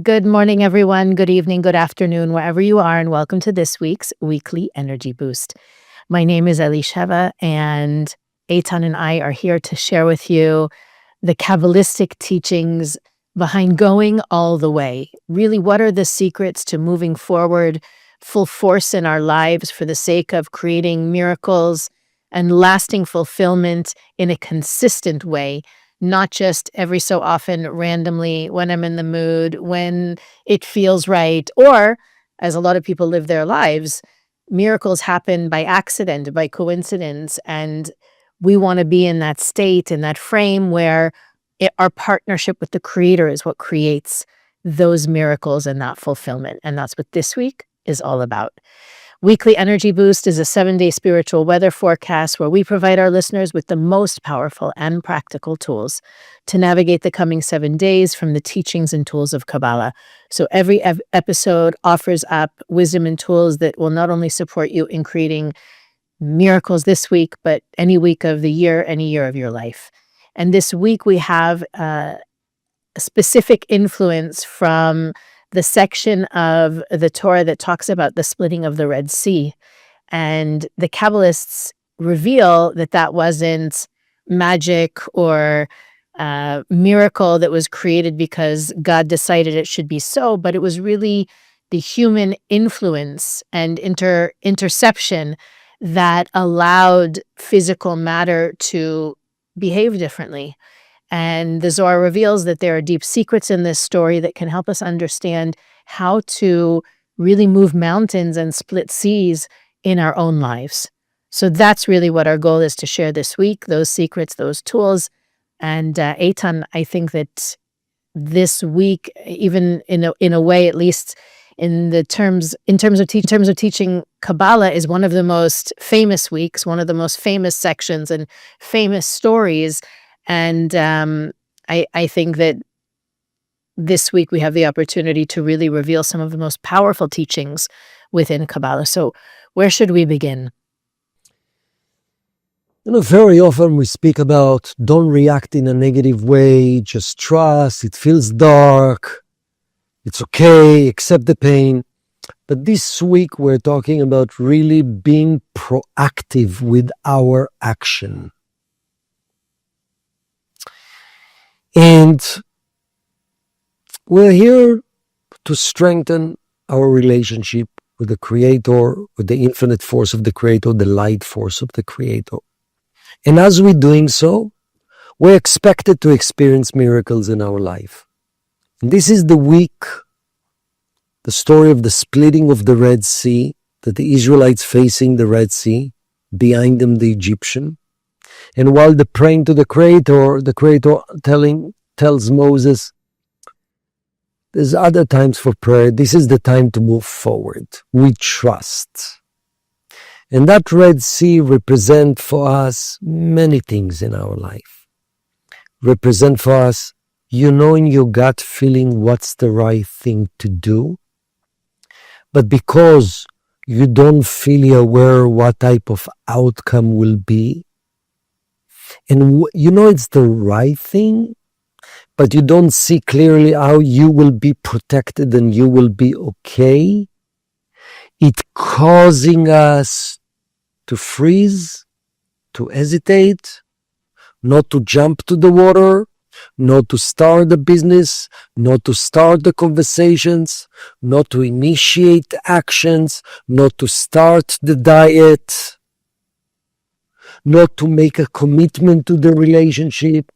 Good morning, everyone. Good evening, good afternoon, wherever you are, and welcome to this week's Weekly Energy Boost. My name is Elisheva, and Eitan and I are here to share with you the Kabbalistic teachings behind going all the way. Really, what are the secrets to moving forward full force in our lives for the sake of creating miracles and lasting fulfillment in a consistent way, not just every so often randomly when I'm in the mood, when it feels right, or as a lot of people live their lives, miracles happen by accident, by coincidence, and we want to be in that state, in that frame where our partnership with the Creator is what creates those miracles and that fulfillment. And that's what this week is all about. Weekly Energy Boost is a 7-day spiritual weather forecast where we provide our listeners with the most powerful and practical tools to navigate the coming 7 days from the teachings and tools of Kabbalah. So every episode offers up wisdom and tools that will not only support you in creating miracles this week, but any week of the year, any year of your life. And this week we have a specific influence from the section of the Torah that talks about the splitting of the Red Sea. And the Kabbalists reveal that that wasn't magic or miracle that was created because God decided it should be so, but it was really the human influence and interception that allowed physical matter to behave differently. And the Zohar reveals that there are deep secrets in this story that can help us understand how to really move mountains and split seas in our own lives. So that's really what our goal is to share this week, those secrets, those tools. And Eitan, I think that this week, even in a way, at least in terms of teaching Kabbalah, is one of the most famous weeks, one of the most famous sections and famous stories. And I think that this week we have the opportunity to really reveal some of the most powerful teachings within Kabbalah. So where should we begin? Very often we speak about don't react in a negative way, just trust, it feels dark, it's okay, accept the pain. But this week we're talking about really being proactive with our action. And we're here to strengthen our relationship with the Creator, with the infinite force of the Creator, the light force of the Creator. And as we're doing so, we're expected to experience miracles in our life. And this is the week, the story of the splitting of the Red Sea, that the Israelites facing the Red Sea, behind them the Egyptian. And while they're praying to the Creator tells Moses, there's other times for prayer. This is the time to move forward. We trust. And that Red Sea represents for us many things in our life. Represent for us, in your gut feeling what's the right thing to do. But because you don't feel aware what type of outcome will be, and it's the right thing, but you don't see clearly how you will be protected and you will be okay, it causing us to freeze, to hesitate, not to jump to the water, not to start the business, not to start the conversations, not to initiate actions, not to start the diet, not to make a commitment to the relationship.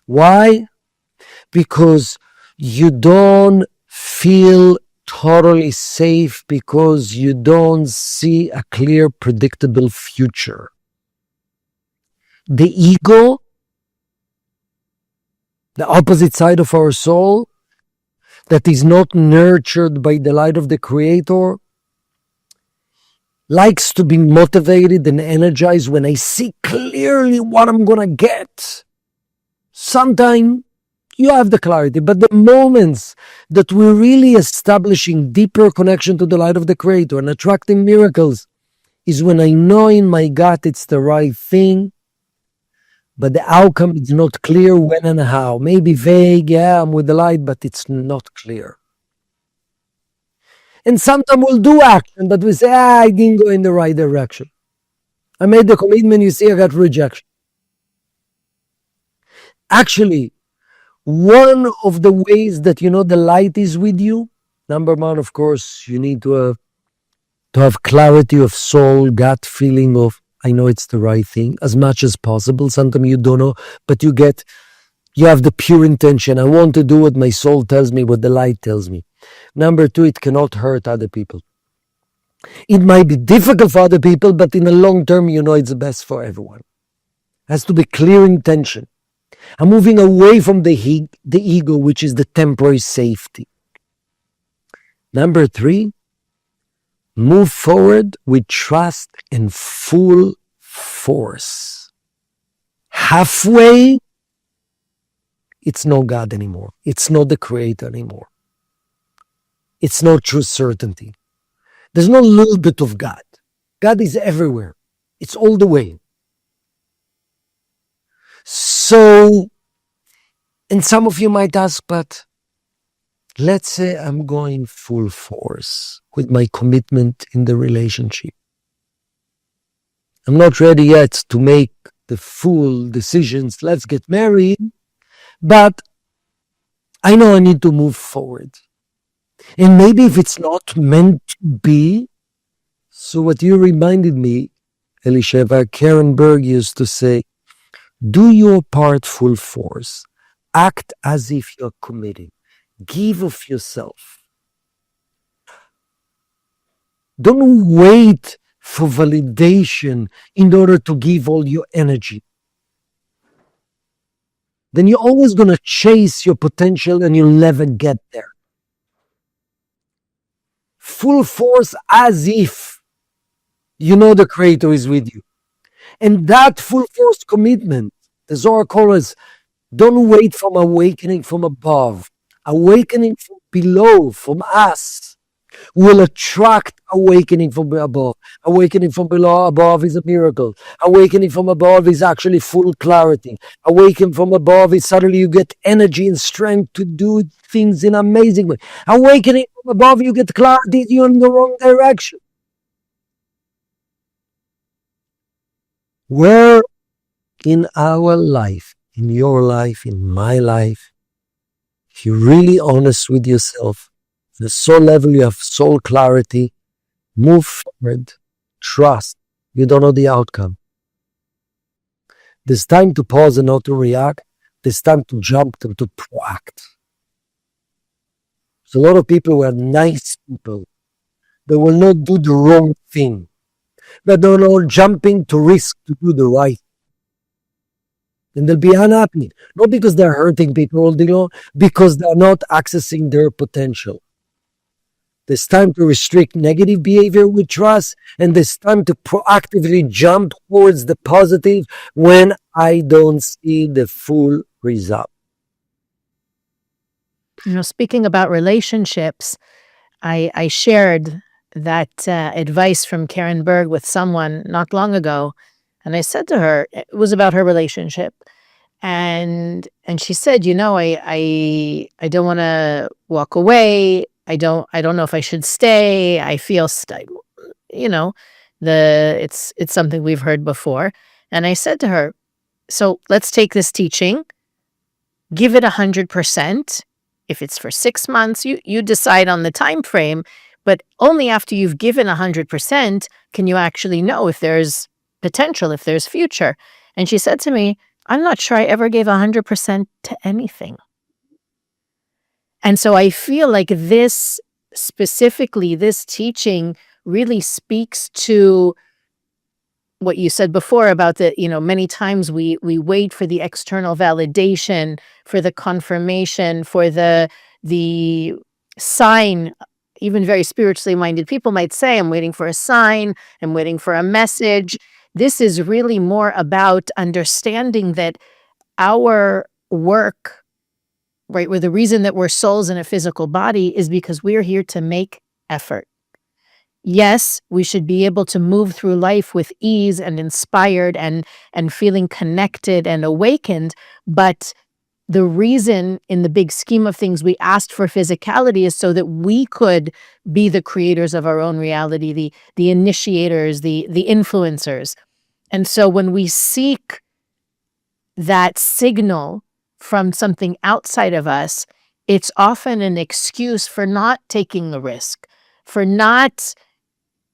Why? Because you don't feel totally safe, because you don't see a clear, predictable future. The ego, the opposite side of our soul, that is not nurtured by the light of the Creator, likes to be motivated and energized when I see clearly what I'm going to get. Sometimes you have the clarity, but the moments that we're really establishing deeper connection to the light of the Creator and attracting miracles is when I know in my gut it's the right thing, but the outcome is not clear when and how. Maybe vague, yeah, I'm with the light, but it's not clear. And sometimes we'll do action, but we say, I didn't go in the right direction. I made the commitment, you see, I got rejection. Actually, one of the ways that you know the light is with you, number one, of course, you need to have clarity of soul, gut feeling of I know it's the right thing as much as possible. Sometimes you don't know, but you have the pure intention. I want to do what my soul tells me, what the light tells me. Number two, it cannot hurt other people. It might be difficult for other people, but in the long term, you know it's the best for everyone. It has to be clear intention. I'm moving away from the ego, which is the temporary safety. Number three, move forward with trust and full force. Halfway, it's not God anymore. It's not the creator anymore. It's not true certainty. There's no little bit of God. God is everywhere. It's all the way. So, and some of you might ask, but let's say I'm going full force with my commitment in the relationship. I'm not ready yet to make the full decisions. Let's get married. But I know I need to move forward. And maybe if it's not meant to be, so what you reminded me, Elisheva, Karen Berg used to say, do your part full force. Act as if you're committing. Give of yourself. Don't wait for validation in order to give all your energy. Then you're always going to chase your potential and you'll never get there. Full force as if you know the Creator is with you. And that full force commitment, the Zohar calls, don't wait from awakening from above. Awakening from below, from us, will attract awakening from above. Awakening from below above is a miracle. Awakening from above is actually full clarity. Awakening from above is suddenly you get energy and strength to do things in an amazing way. Awakening from above, you get clarity, you're in the wrong direction. Where in our life, in your life, in my life, if you're really honest with yourself, at the soul level, you have soul clarity, move forward, trust. You don't know the outcome. There's time to pause and not to react. There's time to jump and to proact. There's a lot of people who are nice people. They will not do the wrong thing. But they're all jumping to risk to do the right. And they'll be unhappy. Not because they're hurting people all day long, because they're not accessing their potential. There's time to restrict negative behavior with trust, and there's time to proactively jump towards the positive when I don't see the full result. You know, speaking about relationships, I shared that advice from Karen Berg with someone not long ago, and I said to her, it was about her relationship, and she said, you know, I don't want to walk away. I don't know if I should stay. I feel you know, it's something we've heard before. And I said to her, so let's take this teaching, give it 100%. If it's for 6 months, you decide on the time frame, but only after you've given 100% can you actually know if there's potential, if there's future. And she said to me, I'm not sure I ever gave 100% to anything. And so I feel like this, specifically this teaching, really speaks to what you said before about the, you know, many times we wait for the external validation, for the confirmation, for the sign. Even very spiritually minded people might say, I'm waiting for a sign, I'm waiting for a message. This is really more about understanding that our work, right, where the reason that we're souls in a physical body is because we're here to make effort. Yes, we should be able to move through life with ease and inspired and feeling connected and awakened, but the reason in the big scheme of things we asked for physicality is so that we could be the creators of our own reality, the initiators, the influencers. And so when we seek that signal from something outside of us, it's often an excuse for not taking the risk, for not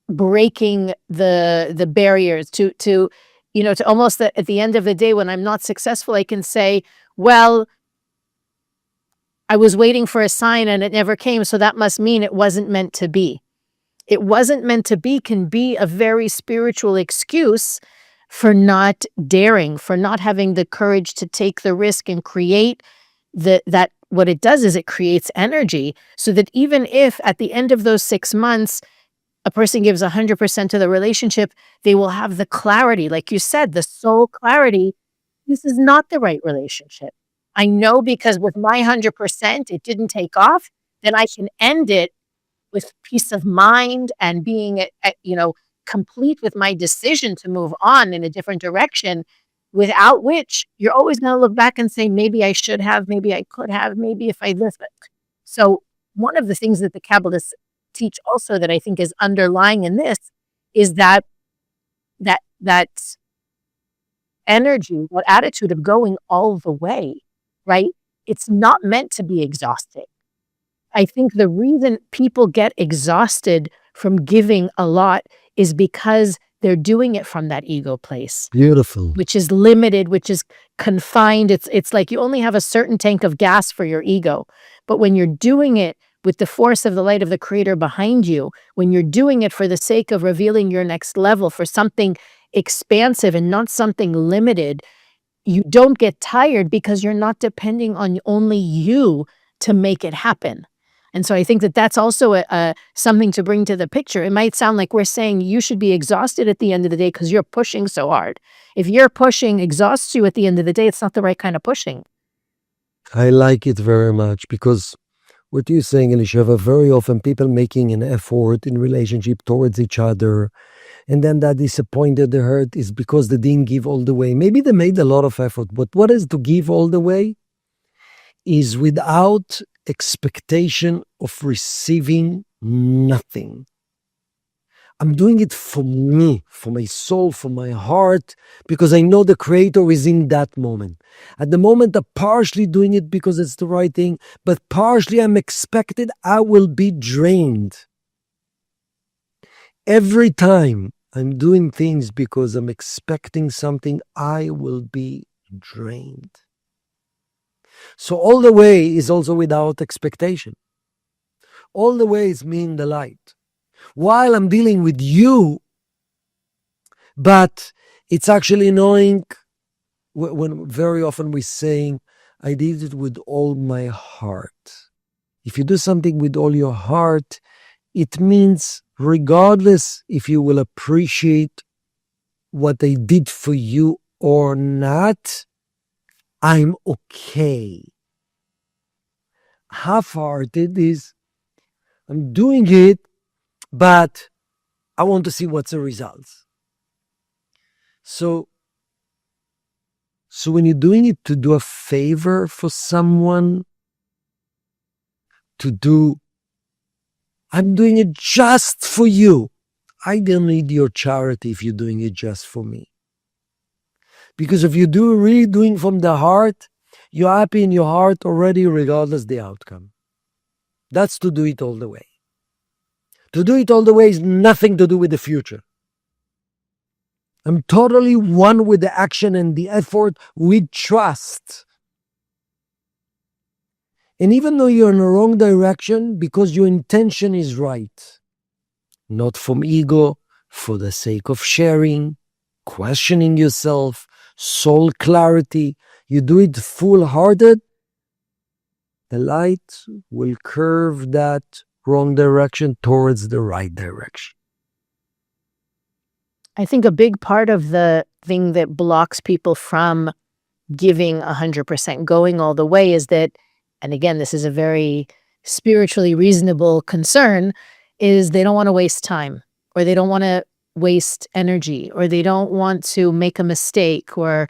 breaking the barriers to to almost at the end of the day when I'm not successful, I can say, well, I was waiting for a sign and it never came, so that must mean it wasn't meant to be. It wasn't meant to be can be a very spiritual excuse for not daring, for not having the courage to take the risk and create that what it does is it creates energy so that even if at the end of those 6 months a person gives 100% to the relationship, they will have the clarity, like you said, the soul clarity. This is not the right relationship. I know because with my 100%, it didn't take off, then I can end it with peace of mind and being complete with my decision to move on in a different direction, without which you're always going to look back and say, maybe I should have, maybe I could have, maybe if I this. So one of the things that the Kabbalists teach also that I think is underlying in this is that energy, that attitude of going all the way, right? It's not meant to be exhausting. I think the reason people get exhausted from giving a lot is because they're doing it from that ego place, Beautiful. which is limited, which is confined. It's like you only have a certain tank of gas for your ego. But when you're doing it with the force of the light of the creator behind you, when you're doing it for the sake of revealing your next level, for something expansive and not something limited, you don't get tired because you're not depending on only you to make it happen. And so I think that that's also something to bring to the picture. It might sound like we're saying you should be exhausted at the end of the day because you're pushing so hard. If your pushing exhausts you at the end of the day, it's not the right kind of pushing. I like it very much because what you're saying, Elisheva, very often people making an effort in relationship towards each other, and then that disappointed, the hurt is because they didn't give all the way. Maybe they made a lot of effort, but what is to give all the way is without expectation of receiving nothing. I'm doing it for me, for my soul, for my heart, because I know the creator is in that moment. At the moment, I'm partially doing it because it's the right thing, but partially I'm expected I will be drained. Every time I'm doing things because I'm expecting something, I will be drained. So all the way is also without expectation. All the way is me in the light. While I'm dealing with you, but it's actually knowing when very often we're saying, I did it with all my heart. If you do something with all your heart, it means regardless if you will appreciate what I did for you or not, I'm okay. Half-hearted is I'm doing it, but I want to see what's the results. So when you're doing it to do a favor for someone, I'm doing it just for you. I don't need your charity if you're doing it just for me. Because if you do really doing from the heart, you're happy in your heart already, regardless the outcome. That's to do it all the way. To do it all the way is nothing to do with the future. I'm totally one with the action and the effort with trust. And even though you're in the wrong direction, because your intention is right, not from ego, for the sake of sharing, questioning yourself, soul clarity, you do it full-hearted, the light will curve that wrong direction towards the right direction. I think a big part of the thing that blocks people from giving 100%, going all the way is that, and again, this is a very spiritually reasonable concern, is they don't want to waste time, or they don't want to waste energy, or they don't want to make a mistake, or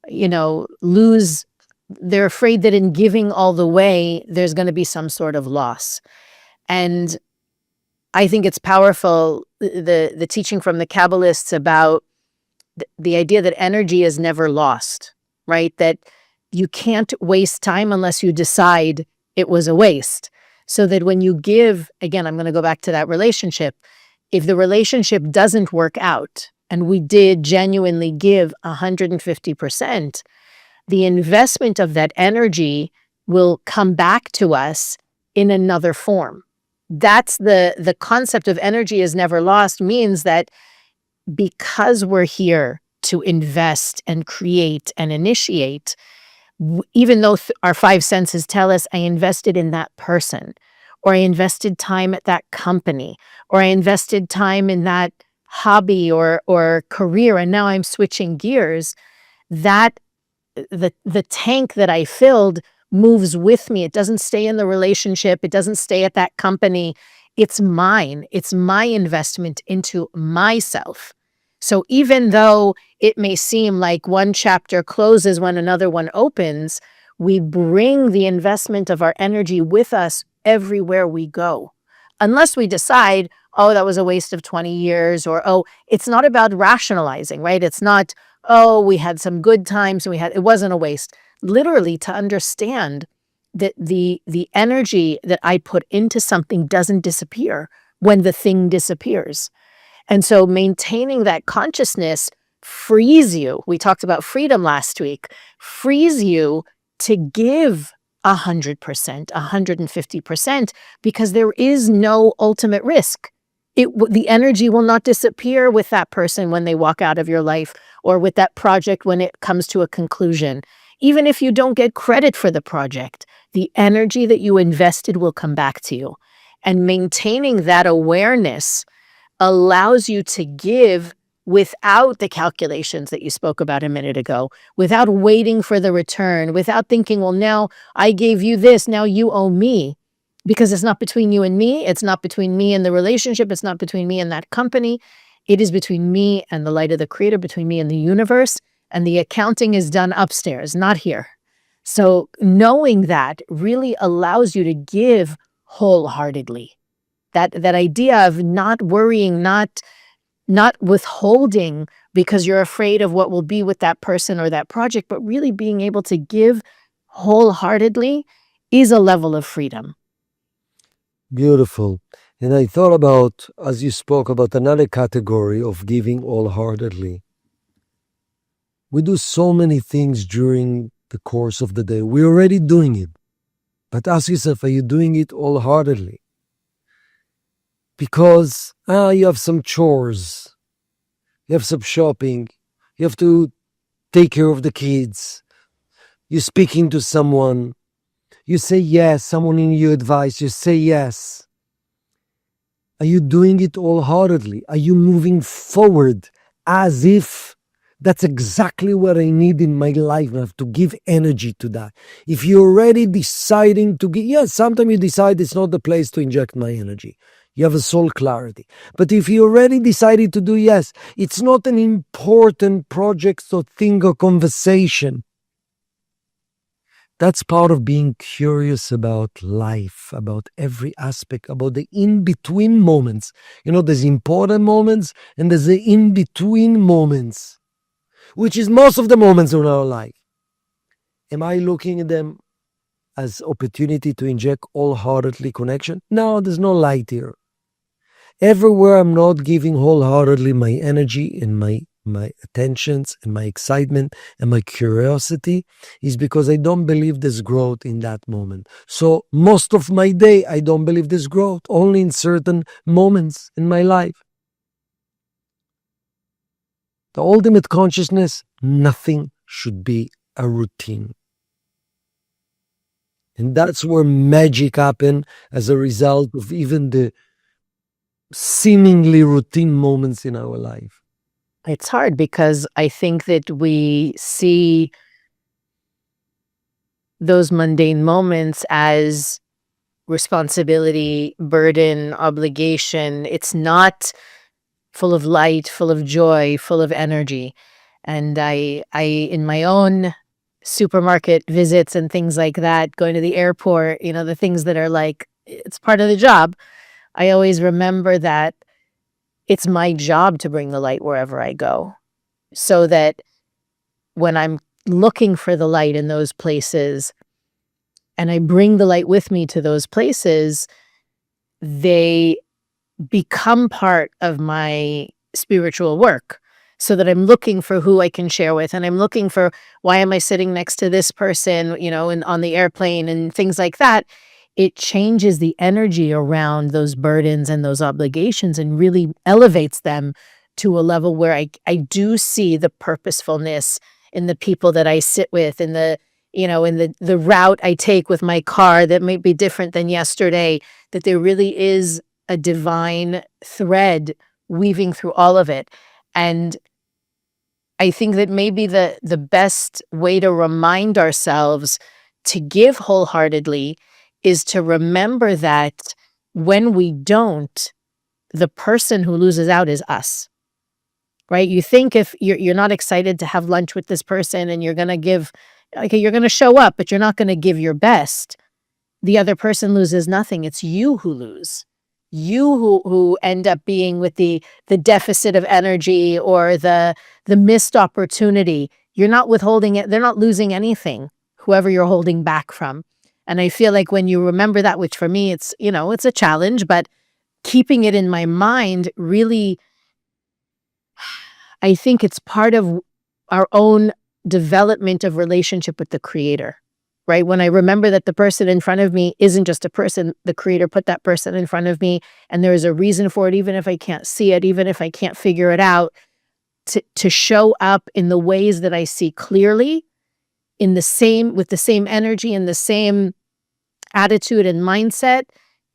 lose. They're afraid that in giving all the way, there's going to be some sort of loss. And I think it's powerful, the teaching from the Kabbalists about the idea that energy is never lost, right? That you can't waste time unless you decide it was a waste. So that when you give, again, I'm going to go back to that relationship. If the relationship doesn't work out and we did genuinely give 150%, the investment of that energy will come back to us in another form. That's the concept of energy is never lost, means that because we're here to invest and create and initiate, even though our five senses tell us I invested in that person, or I invested time at that company, or I invested time in that hobby or career, and now I'm switching gears, that the tank that I filled moves with me. It doesn't stay in the relationship. It doesn't stay at that company. It's mine. It's my investment into myself. So even though it may seem like one chapter closes when another one opens, we bring the investment of our energy with us everywhere we go. Unless we decide, oh, that was a waste of 20 years, or, oh, it's not about rationalizing, right? It's not, oh, we had some good times, it wasn't a waste. Literally, to understand that the energy that I put into something doesn't disappear when the thing disappears. And so maintaining that consciousness frees you. We talked about freedom last week, frees you to give 100%, 150%, because there is no ultimate risk. The energy will not disappear with that person when they walk out of your life, or with that project when it comes to a conclusion. Even if you don't get credit for the project, the energy that you invested will come back to you. And maintaining that awareness allows you to give without the calculations that you spoke about a minute ago, without waiting for the return, without thinking, well, now I gave you this, now you owe me. Because it's not between you and me. It's not between me and the relationship. It's not between me and that company. It is between me and the light of the creator, between me and the universe. And the accounting is done upstairs, not here. So knowing that really allows you to give wholeheartedly. That idea of not worrying, not withholding because you're afraid of what will be with that person or that project, but really being able to give wholeheartedly is a level of freedom. Beautiful. And I thought about, as you spoke about another category of giving wholeheartedly. We do so many things during the course of the day. We're already doing it. But ask yourself, are you doing it wholeheartedly? Because you have some chores, you have some shopping, you have to take care of the kids, you're speaking to someone, you say yes, someone in your advice, you say yes. Are you doing it wholeheartedly? Are you moving forward as if that's exactly what I need in my life? I have to give energy to that. If you're already deciding to give, yes, sometimes you decide it's not the place to inject my energy. You have a soul clarity. But if you already decided to do yes, it's not an important project or thing or conversation. That's part of being curious about life, about every aspect, about the in-between moments. There's important moments and there's the in-between moments, which is most of the moments in our life. Am I looking at them as opportunity to inject wholeheartedly connection? No, there's no light here. Everywhere I'm not giving wholeheartedly my energy and my attentions and my excitement and my curiosity is because I don't believe there's growth in that moment. So most of my day, I don't believe there's growth, only in certain moments in my life. The ultimate consciousness, nothing should be a routine. And that's where magic happens as a result of even the seemingly routine moments in our life. It's hard because I think that we see those mundane moments as responsibility, burden, obligation. It's not full of light, full of joy, full of energy. And I in my own supermarket visits and things like that, going to the airport, the things that are like it's part of the job. I always remember that it's my job to bring the light wherever I go, so that when I'm looking for the light in those places and I bring the light with me to those places, they become part of my spiritual work, so that I'm looking for who I can share with, and I'm looking for why am I sitting next to this person, and on the airplane and things like that. It changes the energy around those burdens and those obligations and really elevates them to a level where I do see the purposefulness in the people that I sit with, in the route I take with my car that might be different than yesterday, that there really is a divine thread weaving through all of it. And I think that maybe the best way to remind ourselves to give wholeheartedly is to remember that when we don't, the person who loses out is us, right? You think if you're not excited to have lunch with this person and you're going to give, okay, you're going to show up, but you're not going to give your best. The other person loses nothing. It's you who lose. You who end up being with the deficit of energy or the missed opportunity. You're not withholding it. They're not losing anything, whoever you're holding back from. And I feel like when you remember that, which for me, it's a challenge, but keeping it in my mind really, I think it's part of our own development of relationship with the creator, right? When I remember that the person in front of me isn't just a person, the creator put that person in front of me and there is a reason for it, even if I can't see it, even if I can't figure it out, to show up in the ways that I see clearly, with the same energy and the same attitude and mindset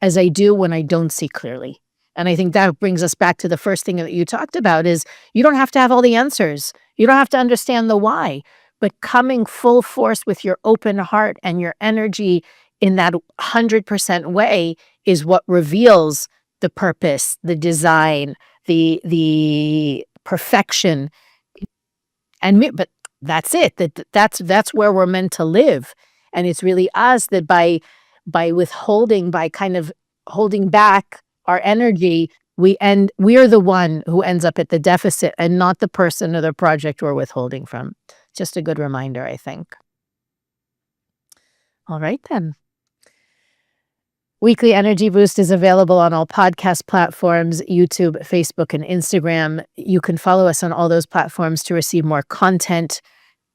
as I do when I don't see clearly. And I think that brings us back to the first thing that you talked about is you don't have to have all the answers. You don't have to understand the why, but coming full force with your open heart and your energy in that 100% way is what reveals the purpose, the design, the perfection. But that's it. That's where we're meant to live. And it's really us that by withholding, by kind of holding back our energy, we're the one who ends up at the deficit and not the person or the project we're withholding from. Just a good reminder, I think. All right, then. Weekly Energy Boost is available on all podcast platforms, YouTube, Facebook, and Instagram. You can follow us on all those platforms to receive more content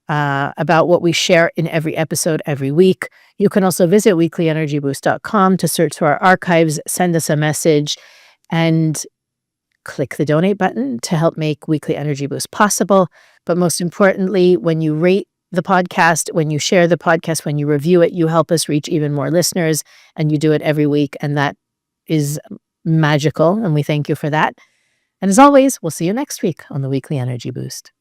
about what we share in every episode every week. You can also visit weeklyenergyboost.com to search through our archives, send us a message, and click the donate button to help make Weekly Energy Boost possible. But most importantly, when you rate the podcast, when you share the podcast, when you review it, you help us reach even more listeners, and you do it every week. And that is magical. And we thank you for that. And as always, we'll see you next week on the Weekly Energy Boost.